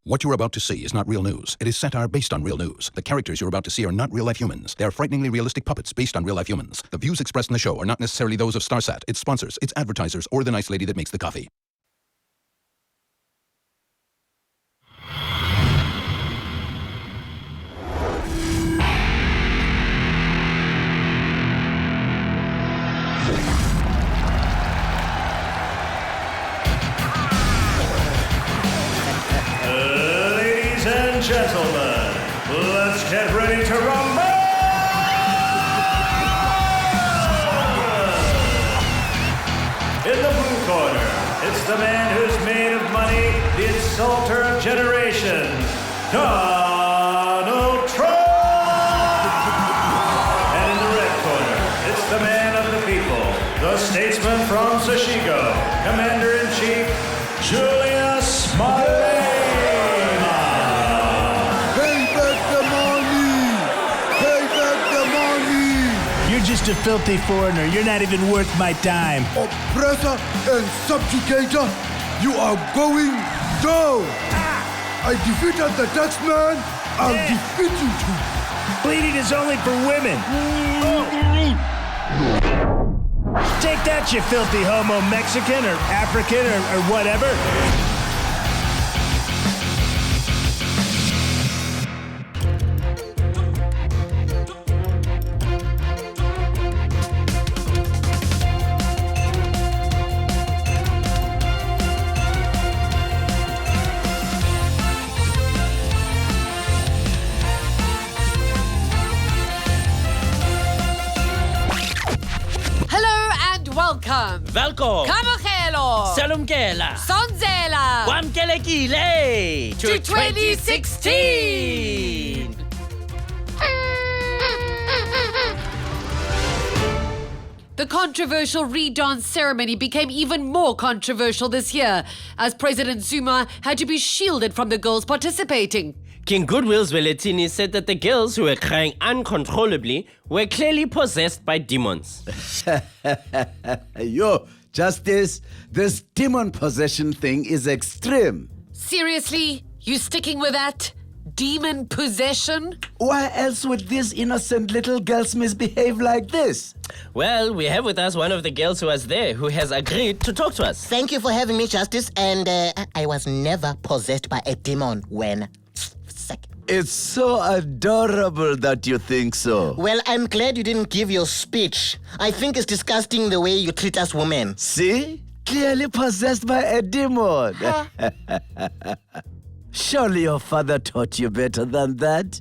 What you're about to see is not real news. It is satire based on real news. The characters you're about to see are not real-life humans. They are frighteningly realistic puppets based on real-life humans. The views expressed in the show are not necessarily those of Starsat, its sponsors, its advertisers, or the nice lady that makes the coffee. Gentlemen, let's get ready to rumble! In the blue corner, it's the man who's made of money, the insulter of generations, Donald Trump! And in the red corner, it's the man of the people, the statesman from Sashigo, Commander-in-Chief, Julius Smiley! Just a filthy foreigner. You're not even worth my time. Oppressor and subjugator, you are going down. I defeated the Dutchman. I'll defeat you too. Bleeding is only for women. Take that, you filthy homo Mexican or African or whatever. Welcome. Kamogelo. Salumkela. Sonzela. Wamkelekile to 2016. The controversial redance ceremony became even more controversial this year as President Zuma had to be shielded from the girls participating. King Goodwill's Veletini said that the girls who were crying uncontrollably were clearly possessed by demons. Yo, Justice, this demon possession thing is extreme. Seriously? You sticking with that? Demon possession? Why else would these innocent little girls misbehave like this? Well, we have with us one of the girls who was there who has agreed to talk to us. Thank you for having me, Justice. And I was never possessed by a demon when... It's so adorable that you think so. Well, I'm glad you didn't give your speech. I think it's disgusting the way you treat us women. See? Clearly possessed by a demon. Surely your father taught you better than that.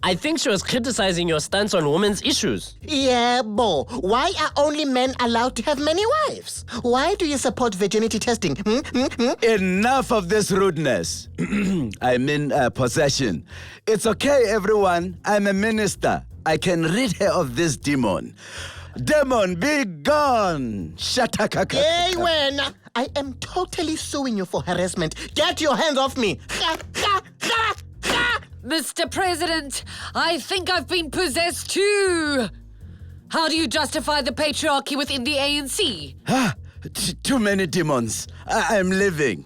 I think she was criticizing your stance on women's issues. Yeah, Bo. Why are only men allowed to have many wives? Why do you support virginity testing? Enough of this rudeness. I mean possession. It's okay, everyone. I'm a minister. I can rid her of this demon. Demon, be gone! Shatakaka. Hey, when I am totally suing you for harassment. Get your hands off me! Ha, ha, ha, ha. Mr. President, I think I've been possessed too. How do you justify the patriarchy within the ANC? Too many demons. I'm leaving.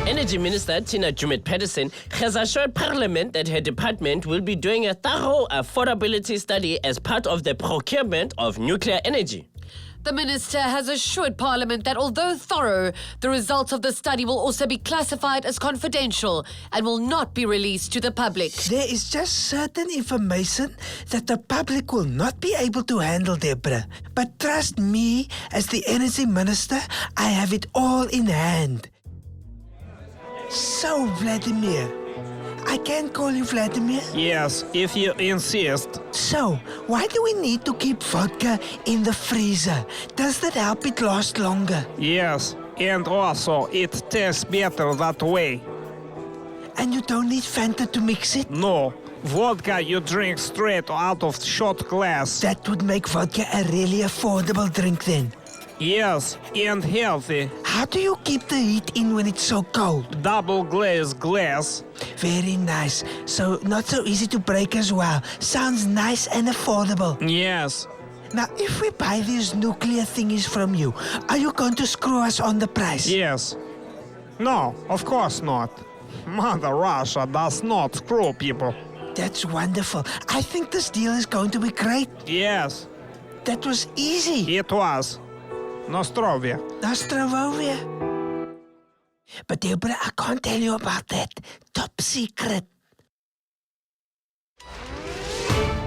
Energy Minister Tina Jumet-Pedersen has assured Parliament that her department will be doing a thorough affordability study as part of the procurement of nuclear energy. The minister has assured Parliament that although thorough, the results of the study will also be classified as confidential and will not be released to the public. There is just certain information that the public will not be able to handle, Deborah. But trust me, as the energy minister, I have it all in hand. So, Vladimir, I can call you Vladimir? Yes, if you insist. So, why do we need to keep vodka in the freezer? Does that help it last longer? Yes, and also it tastes better that way. And you don't need Fanta to mix it? No, vodka you drink straight out of shot glass. That would make vodka a really affordable drink then. Yes, and healthy. How do you keep the heat in when it's so cold? Double glazed glass. Very nice. So not so easy to break as well. Sounds nice and affordable. Yes. Now, if we buy these nuclear thingies from you, are you going to screw us on the price? Yes. No, of course not. Mother Russia does not screw people. That's wonderful. I think this deal is going to be great. Yes, That was easy. it was. Nostrovia. Nostrovia. But Deborah, I can't tell you about that. Top secret.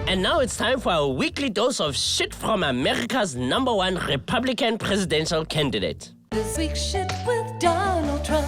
And now it's time for a weekly dose of shit from America's #1 Republican presidential candidate. This week's shit with Donald Trump.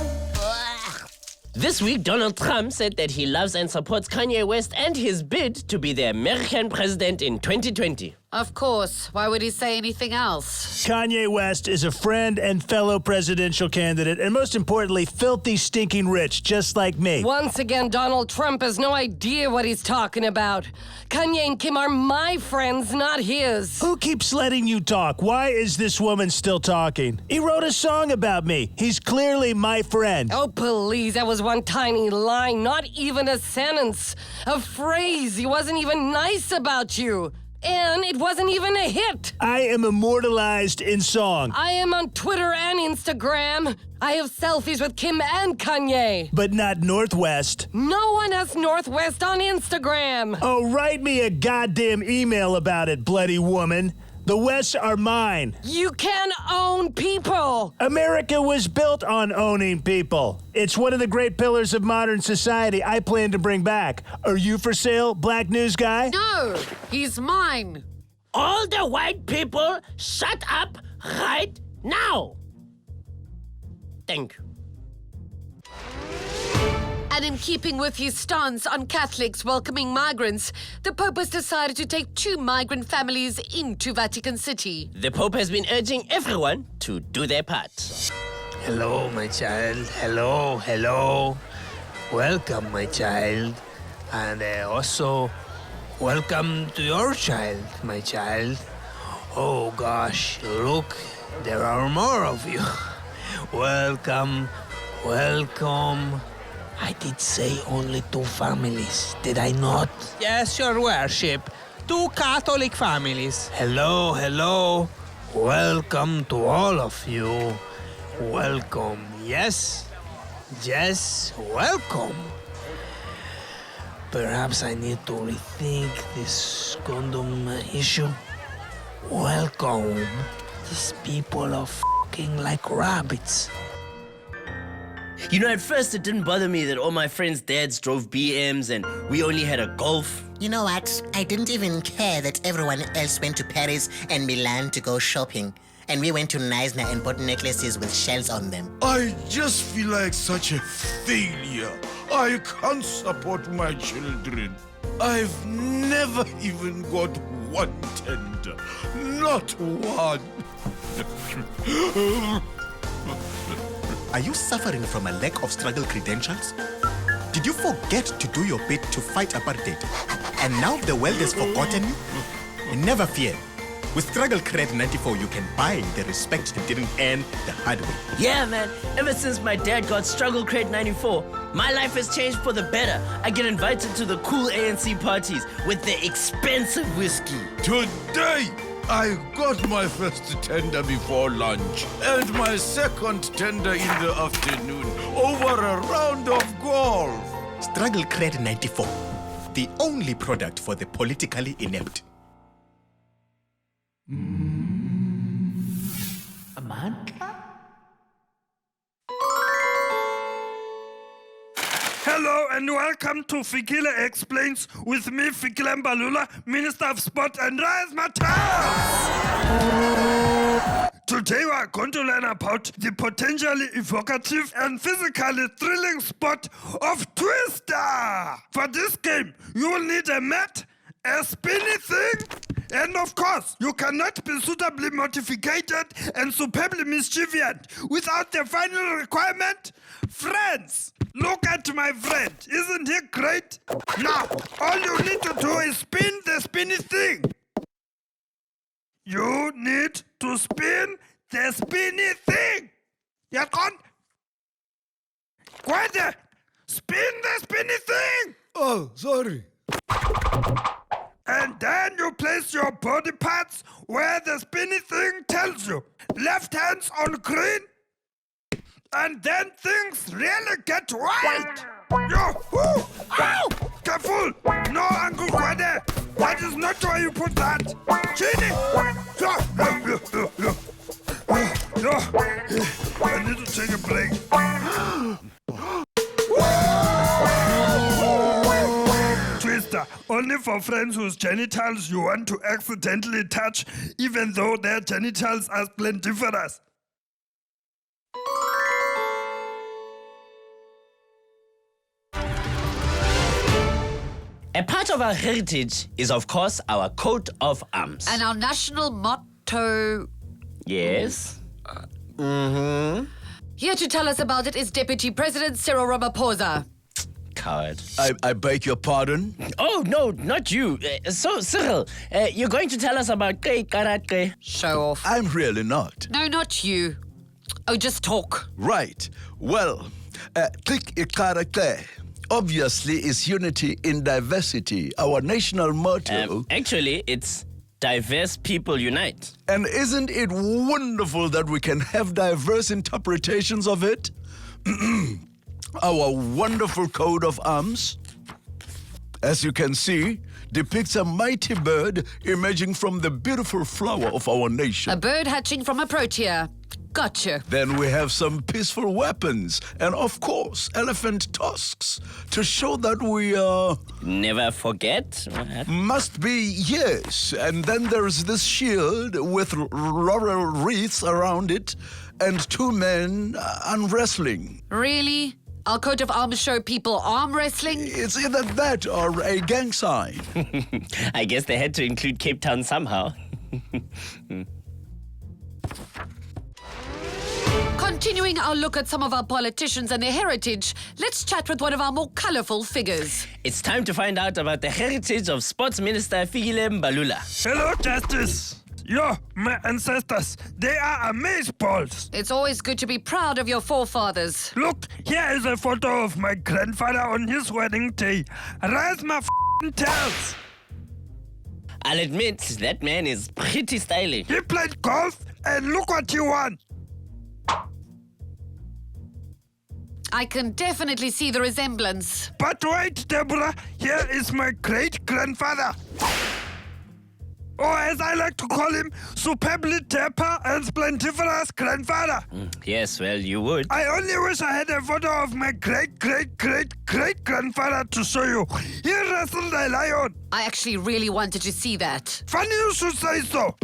This week, Donald Trump said that he loves and supports Kanye West and his bid to be the American president in 2020. Of course. Why would he say anything else? Kanye West is a friend and fellow presidential candidate, and most importantly, filthy, stinking rich, just like me. Once again, Donald Trump has no idea what he's talking about. Kanye and Kim are my friends, not his. Who keeps letting you talk? Why is this woman still talking? He wrote a song about me. He's clearly my friend. Oh, please, that was one tiny line, not even a sentence. A phrase. He wasn't even nice about you. And it wasn't even a hit. I am immortalized in song. I am on Twitter and Instagram. I have selfies with Kim and Kanye. But not Northwest. No one has Northwest on Instagram. Oh, write me a goddamn email about it, bloody woman. The Wests are mine. You can own people. America was built on owning people. It's one of the great pillars of modern society I plan to bring back. Are you for sale, Black News Guy? No, he's mine. All the white people, shut up right now. Thank you. And in keeping with his stance on Catholics welcoming migrants, the Pope has decided to take 2 migrant families into Vatican City. The Pope has been urging everyone to do their part. Hello, my child. Hello, hello. Welcome, my child. And also, welcome to your child, my child. Oh, gosh, look, there are more of you. Welcome, welcome. I did say only 2 families, did I not? Yes, your worship. 2 Catholic families. Hello, hello. Welcome to all of you. Welcome. Yes, yes, welcome. Perhaps I need to rethink this condom issue. Welcome. These people are f***ing like rabbits. You know, at first it didn't bother me that all my friends' dads drove BMs and we only had a Golf. You know what? I didn't even care that everyone else went to Paris and Milan to go shopping. And we went to Neisner and bought necklaces with shells on them. I just feel like such a failure. I can't support my children. I've never even got one tender. Not one. Are you suffering from a lack of struggle credentials? Did you forget to do your bit to fight apartheid? And now the world has forgotten you? Never fear. With Struggle Cred 94, you can buy the respect you didn't earn the hard way. Yeah, man. Ever since my dad got Struggle Crate 94, my life has changed for the better. I get invited to the cool ANC parties with the expensive whiskey. Today, I got my first tender before lunch and my second tender in the afternoon over a round of golf. Struggle Cred 94, the only product for the politically inept. Hello and welcome to Fikile Explains with me, Fikile Mbalula, Minister of Sport and Rise Matters. Today we are going to learn about the potentially evocative and physically thrilling sport of Twister. For this game, you will need a mat, a spinny thing, and of course, you cannot be suitably motivated and superbly mischievous without the final requirement, friends. Look at my friend. Isn't he great? Now, all you need to do is spin the spinny thing. You need to spin the spinny thing. You're gone. Go there. Spin the spinny thing. Oh, sorry. And then you place your body parts where the spinny thing tells you. Left hand's on green and then things really get wild. Yo, woo, ow, careful. No, Uncle Kwade. That is not where you put that. Chini. I need to take a break. Twister, only for friends whose genitals you want to accidentally touch, even though their genitals are splendiferous. A part of our heritage is, of course, our coat of arms. And our national motto. Yes? Here to tell us about it is Deputy President Cyril Ramaphosa. Coward. I beg your pardon? Oh, no, not you. So, Cyril, you're going to tell us about karate. Show off. I'm really not. No, not you. Oh, just talk. Right. Well, karate obviously is unity in diversity, our national motto. Actually, it's diverse people unite. And isn't it wonderful that we can have diverse interpretations of it? Our wonderful coat of arms, as you can see, depicts a mighty bird emerging from the beautiful flower of our nation. A bird hatching from a protea. Gotcha. Then we have some peaceful weapons and, of course, elephant tusks to show that we Never forget? Must be, yes. And then there's this shield with laurel wreaths around it and two men arm wrestling. Really? Our coat of arms show people arm wrestling? It's either that or a gang sign. I guess they had to include Cape Town somehow. Continuing our look at some of our politicians and their heritage, let's chat with one of our more colourful figures. It's time to find out about the heritage of Sports Minister Fikile Mbalula. Hello, Justice. Yo, my ancestors, they are amazeballs. It's always good to be proud of your forefathers. Look, here is a photo of my grandfather on his wedding day. Rise my tails. I'll admit, that man is pretty stylish. He played golf, and look what he won. I can definitely see the resemblance. But wait, Deborah, here is my great-grandfather. Or as I like to call him, superbly dapper and splendiferous grandfather. Yes, well, you would. I only wish I had a photo of my great-great-great-great-grandfather to show you. He wrestled a lion. I actually really wanted to see that. Funny you should say so.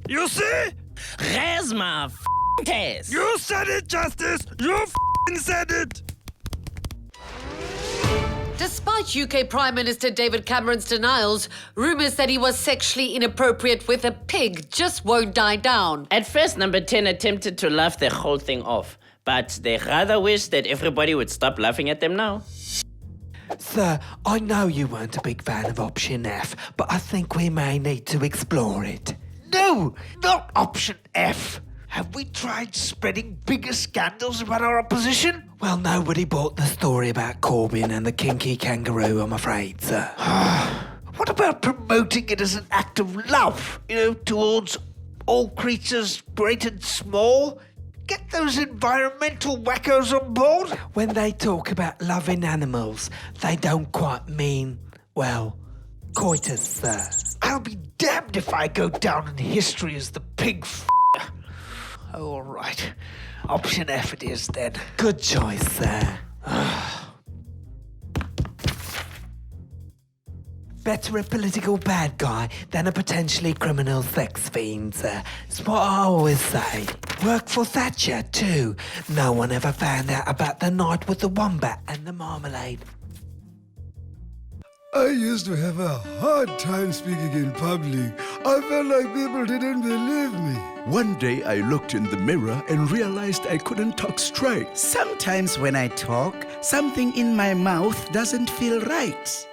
You see? Raise my test. You said it, Justice. You said it. Despite UK Prime Minister David Cameron's denials, rumours that he was sexually inappropriate with a pig just won't die down. At first, Number 10 attempted to laugh the whole thing off, but they rather wish that everybody would stop laughing at them now. Sir, I know you weren't a big fan of option F, but I think we may need to explore it. No, not option F. Have we tried spreading bigger scandals about our opposition? Well, nobody bought the story about Corbyn and the kinky kangaroo, I'm afraid, sir. What about promoting it as an act of love, towards all creatures great and small? Get those environmental wackos on board? When they talk about loving animals, they don't quite mean, well, coitus, sir. I'll be damned if I go down in history as the pig all right. Option F it is, then. Good choice, sir. Better a political bad guy than a potentially criminal sex fiend, sir. It's what I always say. Worked for Thatcher, too. No one ever found out about the night with the wombat and the marmalade. I used to have a hard time speaking in public. I felt like people didn't believe me. One day I looked in the mirror and realized I couldn't talk straight. Sometimes when I talk, something in my mouth doesn't feel right.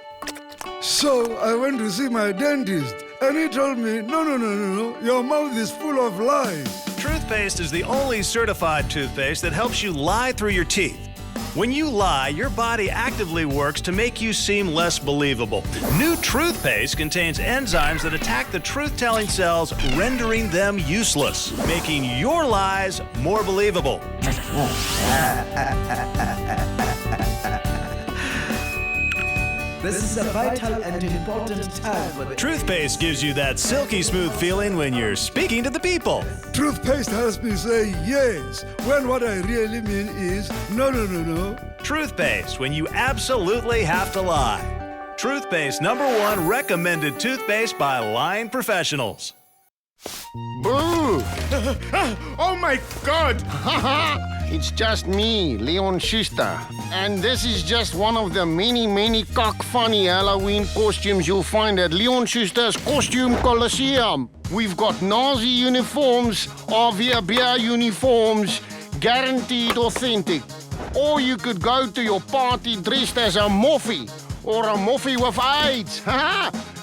So I went to see my dentist, and he told me, no, your mouth is full of lies. Toothpaste is the only certified toothpaste that helps you lie through your teeth. When you lie, your body actively works to make you seem less believable. New toothpaste contains enzymes that attack the truth-telling cells, rendering them useless, making your lies more believable. This is a vital and important time for the Toothpaste gives you that silky smooth feeling when you're speaking to the people. Toothpaste helps me say yes when what I really mean is no, no, no, no. Toothpaste, when you absolutely have to lie. Toothpaste #1 recommended toothpaste by lying professionals. Boo! Oh my God! It's just me, Leon Schuster. And this is just one of the many cock-funny Halloween costumes you'll find at Leon Schuster's Costume Coliseum. We've got Nazi uniforms, RV beer uniforms, guaranteed authentic. Or you could go to your party dressed as a moffy, or a moffy with AIDS.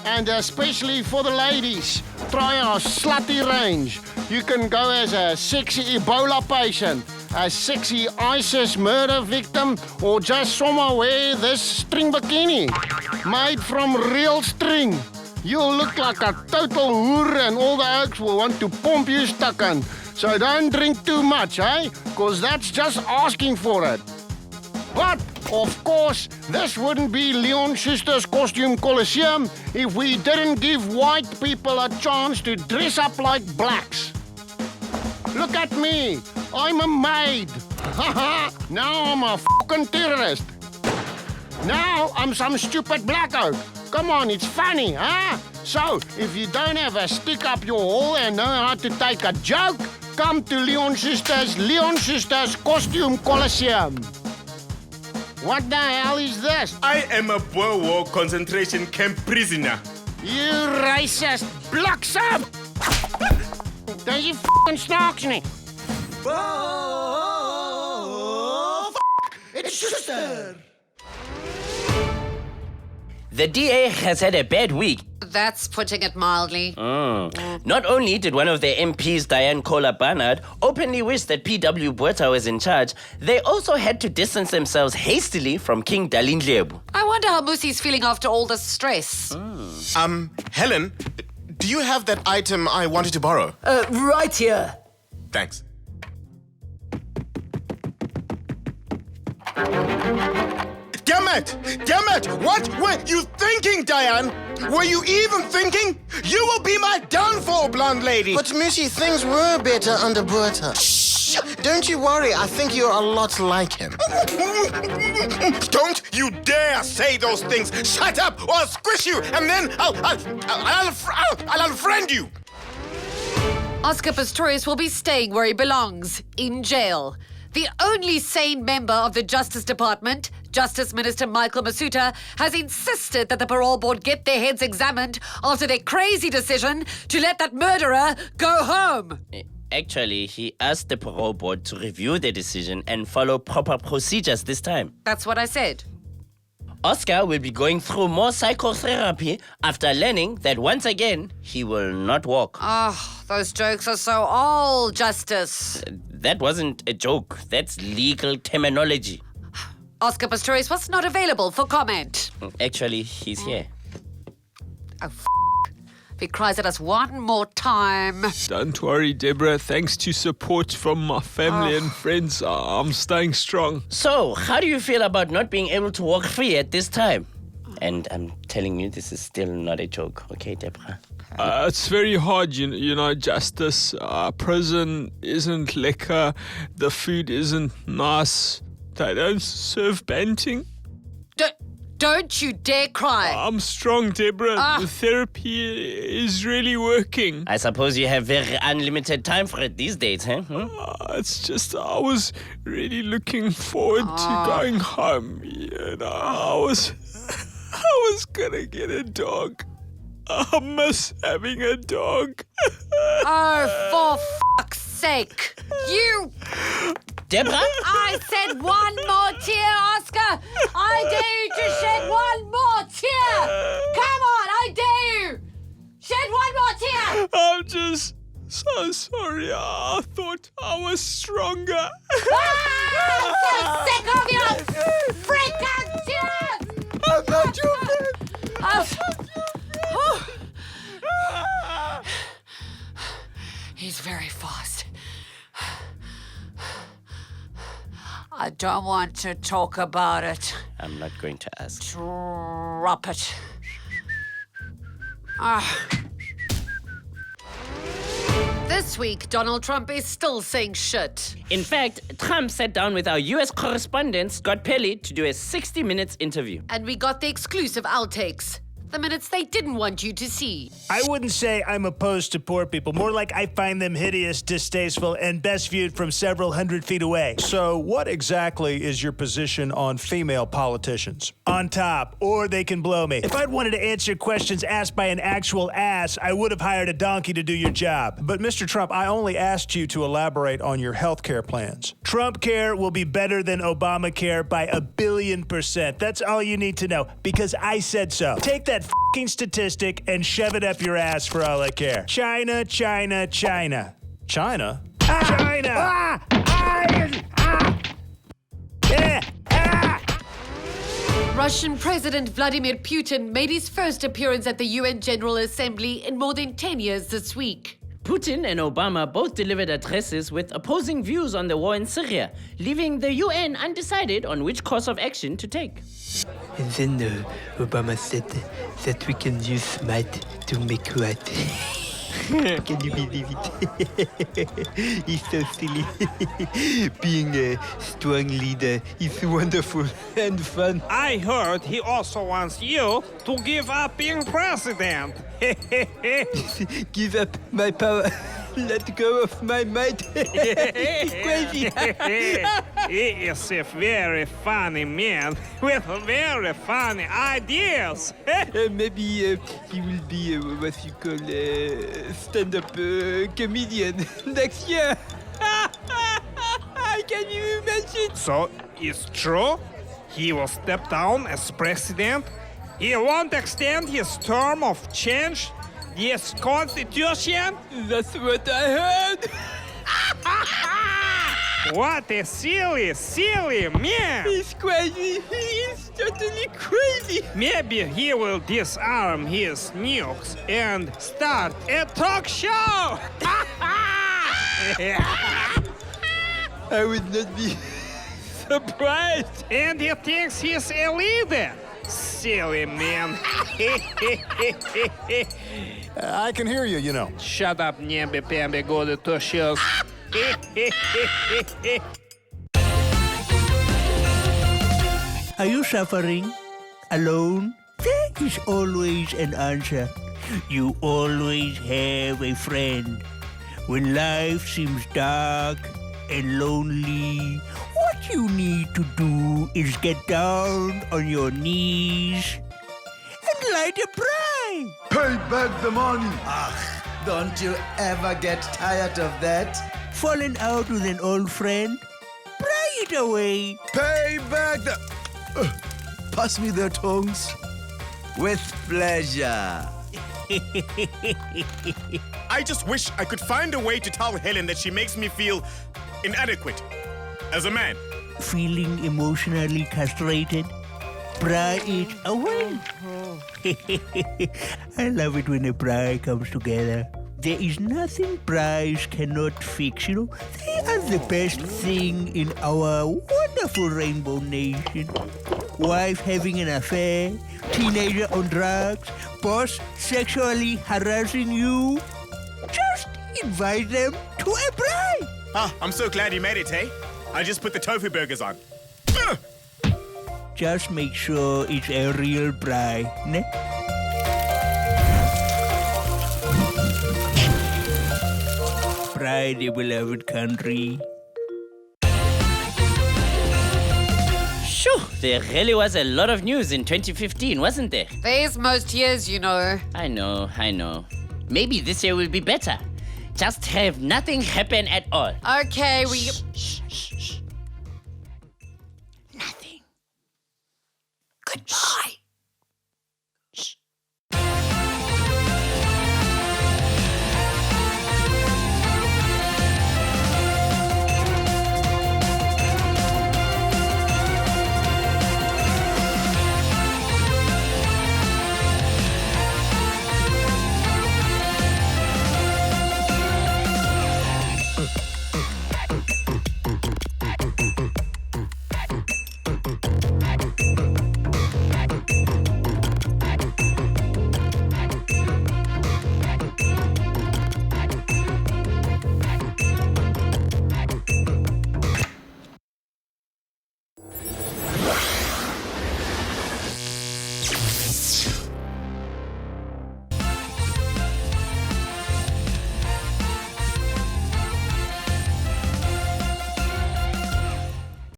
And especially for the ladies, try our slutty range. You can go as a sexy Ebola patient, a sexy ISIS murder victim, or just someone wear this string bikini, made from real string. You'll look like a total hoer and all the oaks will want to pump you stucken. So don't drink too much, eh? Because that's just asking for it. But, of course, this wouldn't be Leon Schuster's Costume Coliseum if we didn't give white people a chance to dress up like blacks. Look at me. I'm a maid. Now I'm a fucking terrorist. Now I'm some stupid blackout. Come on, it's funny, huh? So, if you don't have a stick up your hole and know how to take a joke, come to Leon Schuster's Costume Coliseum. What the hell is this? I am a Boer War concentration camp prisoner. You racist bliksem! Don't you fucking snarks me? Oh, it's Schuster! The DA has had a bad week. That's putting it mildly. Not only did one of their MPs, Diane Kohler Barnard, openly wish that P.W. Botha was in charge, they also had to distance themselves hastily from King Dalindlebu. I wonder how Musi's feeling after all the stress. Helen, do you have that item I wanted to borrow? Right here. Thanks. Damn it! What were you thinking, Diane? Were you even thinking? You will be my downfall, blonde lady! But Missy, things were better under Botha. Shh! Don't you worry, I think you're a lot like him. Don't you dare say those things! Shut up, or I'll squish you, and then I'll unfriend you! Oscar Pistorius will be staying where he belongs, in jail. The only sane member of the Justice Department, Justice Minister Michael Masuta, has insisted that the parole board get their heads examined after their crazy decision to let that murderer go home. Actually, he asked the parole board to review their decision and follow proper procedures this time. That's what I said. Oscar will be going through more psychotherapy after learning that once again, he will not walk. Oh, those jokes are so old, Justice. That wasn't a joke. That's legal terminology. Oscar Pistorius was not available for comment. Actually, he's here. Oh, if he cries at us one more time. Don't worry, Deborah. Thanks to support from my family and friends, I'm staying strong. So, how do you feel about not being able to walk free at this time? And I'm telling you, this is still not a joke, okay, Deborah? It's very hard, you know, Justice. Prison isn't liquor. The food isn't nice. They don't serve banting. Don't you dare cry. I'm strong, Deborah. The therapy is really working. I suppose you have very unlimited time for it these days, huh? It's just I was really looking forward to going home. You know, I was gonna get a dog. I miss having a dog. Oh, for fuck's sake. You... Deborah? I said one more tear, Oscar. I dare you to shed one more tear. Come on, I dare you. Shed one more tear. I'm just So sorry. I thought I was stronger. You sick of your freaking tears! I'm not joking. He's very fast. I don't want to talk about it. I'm not going to ask. Drop it. Ah. This week, Donald Trump is still saying shit. In fact, Trump sat down with our US correspondent, Scott Pelley, to do a 60 minutes interview. And we got the exclusive outtakes. The minutes they didn't want you to see. I wouldn't say I'm opposed to poor people. More like I find them hideous, distasteful, and best viewed from several hundred feet away. So what exactly is your position on female politicians? On top, or they can blow me. If I'd wanted to answer questions asked by an actual ass, I would have hired a donkey to do your job. But Mr. Trump, I only asked you to elaborate on your health care plans. Trump care will be better than Obamacare by 1,000,000,000%. That's all you need to know, because I said so. Take that f***ing statistic and shove it up your ass for all I care. China, China, China. China? China! Russian President Vladimir Putin made his first appearance at the UN General Assembly in more than 10 years this week. Putin and Obama both delivered addresses with opposing views on the war in Syria, leaving the UN undecided on which course of action to take. And then Obama said that we can use smart to make what? Can you believe it? He's so silly. Being a strong leader is wonderful and fun. I heard he also wants you to give up being president. Give up my power. Let go of my might. He's crazy. He is a very funny man with very funny ideas. Maybe he will be what you call a stand-up comedian next year. Can you imagine? So it's true? He will step down as president? He won't extend his term of change? This constitution? That's what I heard. What a silly, silly man! He's crazy. He's totally crazy. Maybe he will disarm his nukes and start a talk show! I would not be surprised. And he thinks he's a leader. Silly man. I can hear you, you know. Shut up, Nyambi-Pambi, go to Toshos. Are you suffering? Alone? There is always an answer. You always have a friend. When life seems dark and lonely, what you need to do is get down on your knees and light a pie. Pay back the money. Don't you ever get tired of that? Falling out with an old friend? Pry it away. Pay back the... Pass me the tongs. With pleasure. I just wish I could find a way to tell Helen that she makes me feel inadequate as a man. Feeling emotionally castrated? Pry it away. I love it when a pry comes together. There is nothing prize cannot fix, you know. They are the best thing in our wonderful rainbow nation. Wife having an affair, teenager on drugs, boss sexually harassing you. Just invite them to a pry. I'm so glad you made it, hey? I just put the tofu burgers on. Just make sure it's a real pry, ne? Pry the beloved country. Shoo! There really was a lot of news in 2015, wasn't there? There's most years, you know. I know. Maybe this year will be better. Just have nothing happen at all. Okay, Shh. Nothing. Goodbye.